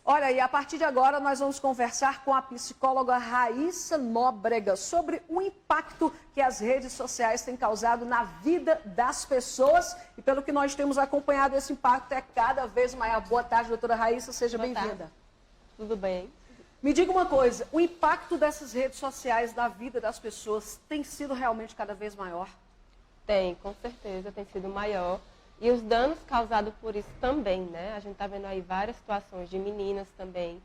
Olha, e a partir de agora nós vamos conversar com a psicóloga Raíssa Nóbrega sobre o impacto que as redes sociais têm causado na vida das pessoas. E pelo que nós temos acompanhado, esse impacto é cada vez maior. Boa tarde, doutora Raíssa, seja bem-vinda. Tudo bem? Me diga uma coisa, o impacto dessas redes sociais na vida das pessoas tem sido realmente cada vez maior? Tem, com certeza, tem sido maior. E os danos causados por isso também, né? A gente está vendo aí várias situações de meninas também,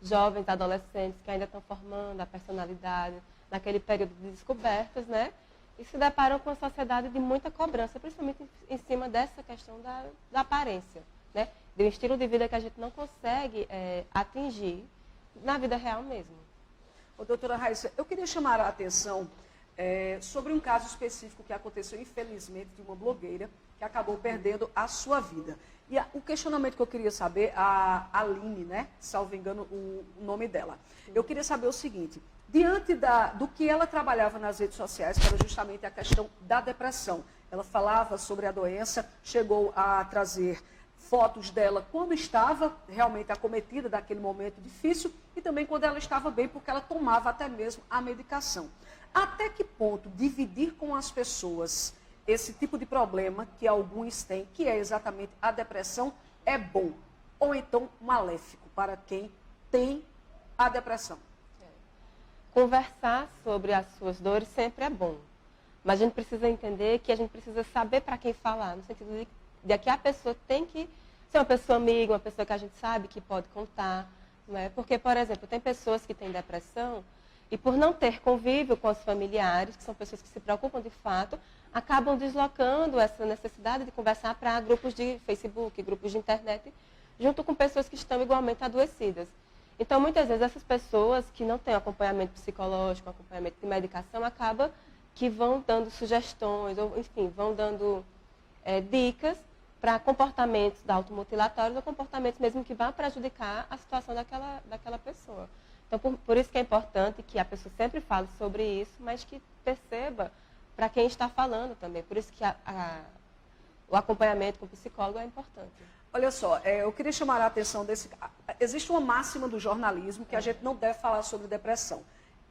jovens, adolescentes que ainda estão formando a personalidade, naquele período de descobertas, né? E se deparam com uma sociedade de muita cobrança, principalmente em cima dessa questão da aparência, né? De um estilo de vida que a gente não consegue atingir na vida real mesmo. Ô, doutora Raíssa, eu queria chamar a atenção sobre um caso específico que aconteceu, infelizmente, de uma blogueira que acabou perdendo a sua vida. E o questionamento que eu queria saber, a Aline, né? Salvo engano o nome dela. Eu queria saber o seguinte, diante do que ela trabalhava nas redes sociais, que era justamente a questão da depressão. Ela falava sobre a doença, chegou a trazer fotos dela quando estava realmente acometida daquele momento difícil e também quando ela estava bem, porque ela tomava até mesmo a medicação. Até que ponto dividir com as pessoas esse tipo de problema que alguns têm, que é exatamente a depressão, é bom ou então maléfico para quem tem a depressão? Conversar sobre as suas dores sempre é bom, mas a gente precisa entender que a gente precisa saber para quem falar, no sentido de que a pessoa tem que ser uma pessoa amiga, uma pessoa que a gente sabe que pode contar, né? Porque, por exemplo, tem pessoas que têm depressão e por não ter convívio com os familiares, que são pessoas que se preocupam de fato, acabam deslocando essa necessidade de conversar para grupos de Facebook, grupos de internet, junto com pessoas que estão igualmente adoecidas. Então, muitas vezes, essas pessoas que não têm acompanhamento psicológico, acompanhamento de medicação, acabam que vão dando sugestões, ou enfim, vão dando dicas para comportamentos automutilatórios ou comportamentos mesmo que vão prejudicar a situação daquela pessoa. Então, por isso que é importante que a pessoa sempre fale sobre isso, mas que perceba para quem está falando também. Por isso que o acompanhamento com o psicólogo é importante. Olha só, eu queria chamar a atenção desse... Existe uma máxima do jornalismo que a gente não deve falar sobre depressão.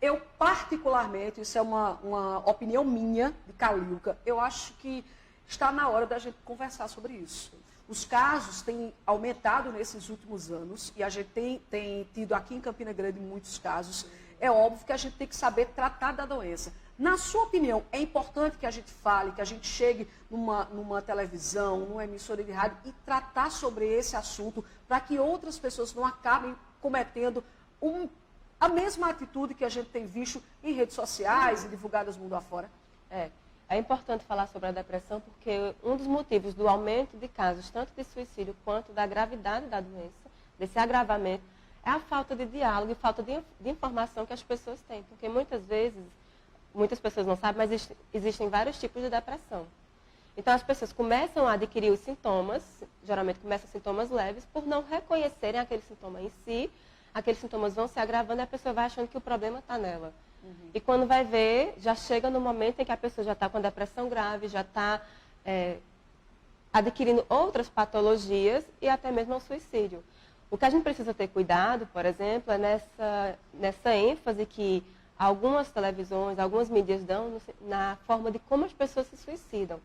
Eu, particularmente, isso é uma opinião minha, de Calilca, eu acho que está na hora da gente conversar sobre isso. Os casos têm aumentado nesses últimos anos e a gente tem tido aqui em Campina Grande muitos casos. É óbvio que a gente tem que saber tratar da doença. Na sua opinião, é importante que a gente fale, que a gente chegue numa televisão, numa emissora de rádio e tratar sobre esse assunto para que outras pessoas não acabem cometendo a mesma atitude que a gente tem visto em redes sociais e divulgadas mundo afora? É importante falar sobre a depressão porque um dos motivos do aumento de casos, tanto de suicídio quanto da gravidade da doença, desse agravamento, é a falta de diálogo e falta de informação que as pessoas têm. Porque muitas vezes, muitas pessoas não sabem, mas existem vários tipos de depressão. Então as pessoas começam a adquirir os sintomas, geralmente começam sintomas leves, por não reconhecerem aquele sintoma em si, aqueles sintomas vão se agravando e a pessoa vai achando que o problema está nela. E quando vai ver, já chega no momento em que a pessoa já está com depressão grave, já está adquirindo outras patologias e até mesmo o suicídio. O que a gente precisa ter cuidado, por exemplo, é nessa ênfase que algumas televisões, algumas mídias dão na forma de como as pessoas se suicidam.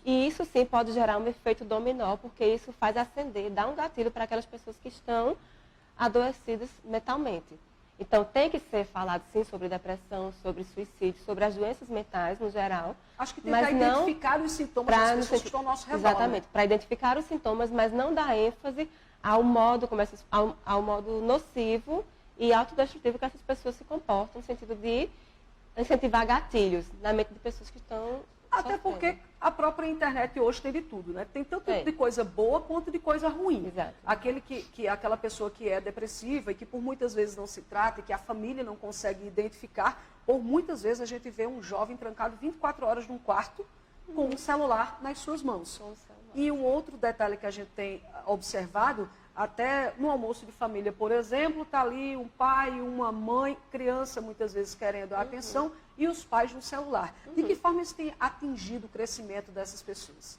E isso sim pode gerar um efeito dominó, porque isso faz acender, dá um gatilho para aquelas pessoas que estão adoecidas mentalmente. Então, tem que ser falado, sim, sobre depressão, sobre suicídio, sobre as doenças mentais, no geral. Acho que tem que identificar os sintomas das pessoas que estão ao nosso redor. Exatamente, né? Para identificar os sintomas, mas não dar ênfase ao modo nocivo e autodestrutivo que essas pessoas se comportam, no sentido de incentivar gatilhos na mente de pessoas que estão Até porque a própria internet hoje tem de tudo, né? Tem tanto de coisa boa quanto de coisa ruim. Exato. Aquela pessoa que é depressiva e que por muitas vezes não se trata e que a família não consegue identificar, ou muitas vezes a gente vê um jovem trancado 24 horas num quarto com um celular nas suas mãos. E um outro detalhe que a gente tem observado, até no almoço de família, por exemplo, está ali um pai, uma mãe, criança muitas vezes querendo a atenção e os pais no celular. De que forma isso tem atingido o crescimento dessas pessoas?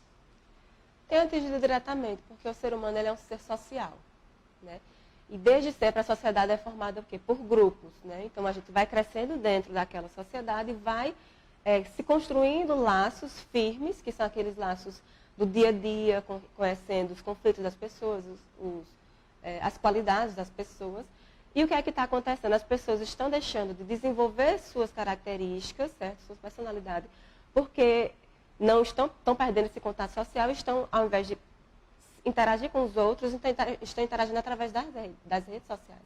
Tem atingido diretamente, porque o ser humano ele é um ser social, né? E desde sempre a sociedade é formada o quê? Por grupos, né? Então a gente vai crescendo dentro daquela sociedade e vai se construindo laços firmes, que são aqueles laços do dia a dia, conhecendo os conflitos das pessoas, as qualidades das pessoas. E o que é que está acontecendo? As pessoas estão deixando de desenvolver suas características, certo? Sua personalidade, porque não estão perdendo esse contato social, estão, ao invés de interagir com os outros, estão interagindo através das redes sociais.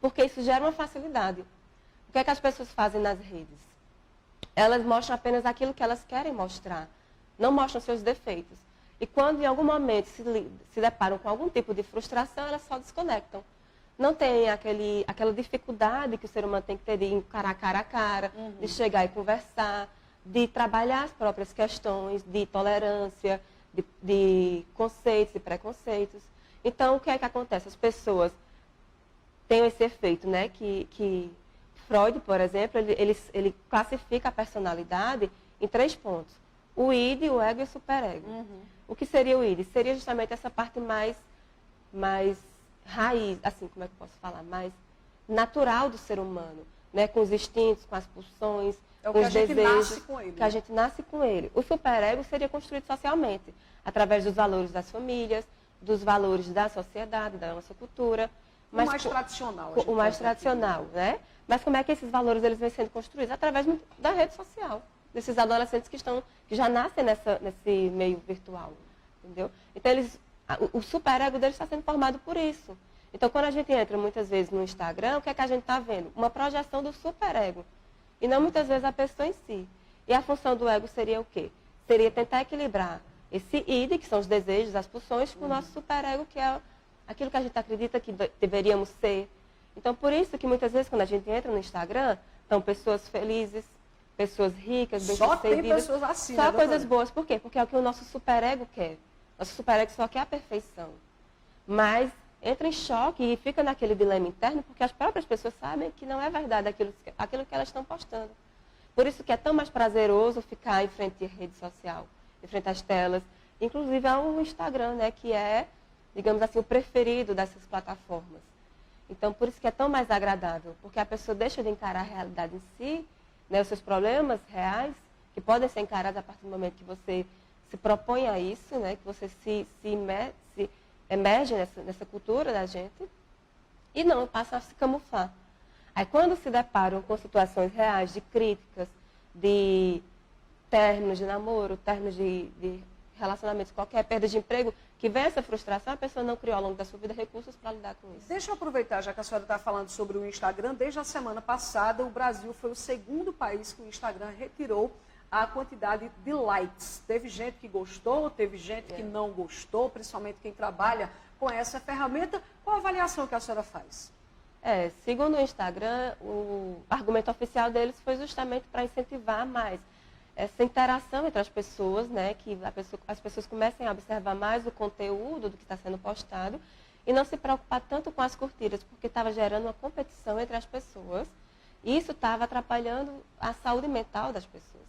Porque isso gera uma facilidade. O que é que as pessoas fazem nas redes? Elas mostram apenas aquilo que elas querem mostrar, não mostram seus defeitos. E quando em algum momento se deparam com algum tipo de frustração, elas só desconectam. Não tem aquela dificuldade que o ser humano tem que ter de encarar cara a cara, de chegar e conversar, de trabalhar as próprias questões de tolerância, de conceitos e preconceitos. Então, o que é que acontece? As pessoas têm esse efeito, né? Que Freud, por exemplo, ele classifica a personalidade em 3 pontos. O id, o ego e o superego. O que seria o id? Seria justamente essa parte mais raiz, assim, como é que eu posso falar? Mais natural do ser humano, né? Com os instintos, com as pulsões, com os desejos, que a gente nasce com ele. O superego seria construído socialmente, através dos valores das famílias, dos valores da sociedade, da nossa cultura. O mais tradicional. O mais tradicional, né? Mas como é que esses valores eles vêm sendo construídos? Através da rede social, desses adolescentes que já nascem nesse meio virtual, entendeu? Então, o superego deles está sendo formado por isso. Então, quando a gente entra muitas vezes no Instagram, o que é que a gente está vendo? Uma projeção do superego. E não muitas vezes a pessoa em si. E a função do ego seria o quê? Seria tentar equilibrar esse id, que são os desejos, as pulsões, com o nosso superego, que é aquilo que a gente acredita que deveríamos ser. Então, por isso que muitas vezes, quando a gente entra no Instagram, estão pessoas felizes, pessoas ricas, bem-sucedidas. Só tem pessoas assim, só coisas boas. Por quê? Porque é o que o nosso superego quer. Nosso superego só quer a perfeição. Mas entra em choque e fica naquele dilema interno, porque as próprias pessoas sabem que não é verdade aquilo que elas estão postando. Por isso que é tão mais prazeroso ficar em frente à rede social, em frente às telas, inclusive ao Instagram, né, que é, digamos assim, o preferido dessas plataformas. Então, por isso que é tão mais agradável, porque a pessoa deixa de encarar a realidade em si, né, os seus problemas reais, que podem ser encarados a partir do momento que você se propõe a isso, né, que você se emerge nessa cultura da gente, e não passa a se camuflar. Aí, quando se deparam com situações reais de críticas, de términos de namoro, términos de relacionamentos, qualquer perda de emprego, que vem essa frustração, a pessoa não criou ao longo da sua vida recursos para lidar com isso. Deixa eu aproveitar, já que a senhora está falando sobre o Instagram, desde a semana passada, o Brasil foi o segundo país que o Instagram retirou a quantidade de likes. Teve gente que gostou, teve gente que não gostou, principalmente quem trabalha com essa ferramenta. Qual a avaliação que a senhora faz? Segundo o Instagram, o argumento oficial deles foi justamente para incentivar mais essa interação entre as pessoas, né, que as pessoas comecem a observar mais o conteúdo do que está sendo postado e não se preocupar tanto com as curtidas, porque estava gerando uma competição entre as pessoas e isso estava atrapalhando a saúde mental das pessoas.